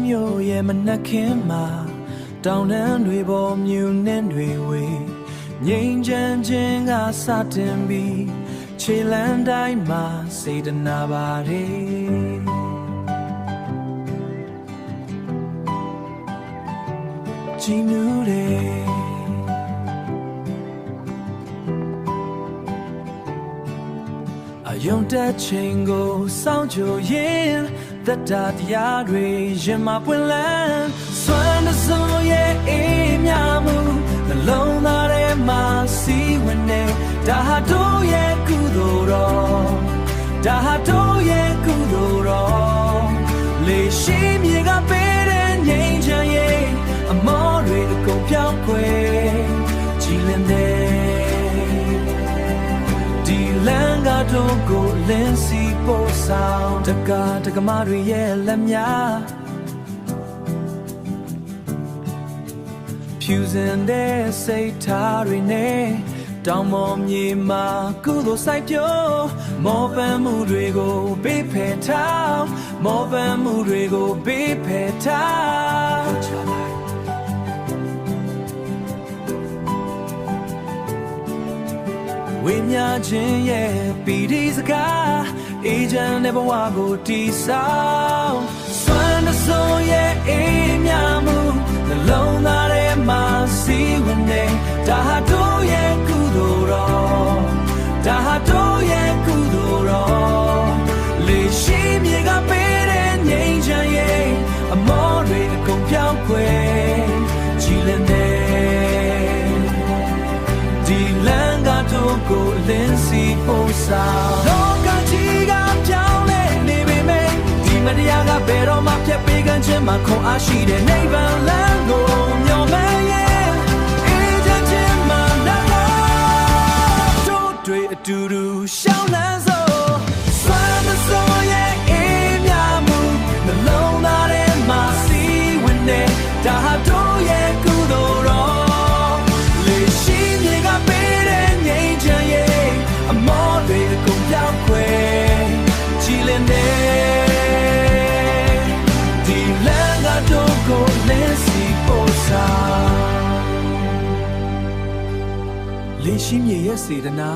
မျိုးရဲ့မနှက်ခင်မှာတောင်တန်းတွေပေါ်မြူနှင်းတွေဝေငိမ့်ချမ်းခြင်းကစတင်ပြီးခြေလမ်းတိုင်းမှာစေတနာပါတယ်ကြည်နူးတယ်အယုံတက်ချိန်ကိုစောင့်ကြရင်သက်တာတရားတွေရင်မပွင့်လန်းစွမ်းတစုံရဲ့အေးမြမှုနှလုံးသားထဲမှာစီးဝင်နေဒါဟာတို့ရဲ့ကုသိုလ်တော်ဒါဟာတို့ရဲ့ကုသိုလ်တော်လေရှိမြေကပေးတဲ့ငြိမ်းချမ်းရေးအမောတွေအကုန်ပြောင်းခွေကြည်လင်တဲ့ဒီလမ်းကတို့ကိုလင်းစီပို့ဆောင်တက္ကမတွေရဲ့လက်များဖြူစင်တဲ့စိတ်ထားတွေနဲ့တောင်ပေါ်မြေမှာကုသိုလ်စိုက်ပျိုးမောပန်းမှုတွေကိုပေးဖယ်ထားမောပန်းမှုတွေကိုပေးဖယ်ထားဝိညာဉ်ချင်းရဲ့ပီတိစကားအေးချမ်းတဲ့ဘဝကိုတည်ဆောင်စွမ်းတစုံရဲ့အေးမြမှုနှလုံးသားထဲမှာစီးဝင်နေဒါဟာတို့ရဲ့ကုသိုလ်တော်ဒါဟာတို့ရဲ့ကုသိုလ်တော်လေရှိမြေကပေးတဲ့ငြိမ်းချမ်းရေးအမောတွေအကုန်ပြောင်းခွေကြည်လင်တဲ့ဒီလမ်းကတို့ကိုလင်းစီပို့ဆောင်လောကကြီးကပြောင်းလဲနေပေမဲ့ဒီမတရားကဘယ်တော့မှဖြတ်ပေးခံခြင်းမှာခွန်အားရှိတဲ့နိဗ္ဗာန်လမ်းကိုမျှော်မှန်းရဲ့အေးချမ်းခြင်းမှာနာတို့တွေအတူတူရှောင်းလန်းစို့စွမ်းမစိုးရဲ့အေးမြမှုနှလုံးသားထဲမှာစီးဝင်နေဒါဟာတို့ရဲ့ကုသိုလ်တော်လေရှိမြေကပေးတဲ့ငြိမ်းချမ်းရေးအမောတွေအကုန်ပြောင်းခွေကြည်လင်တဲ့ဒီလမ်းကတို့ကိုလင်းစီပို့ဆောင်လေရှိမြေရဲ့စေတနာ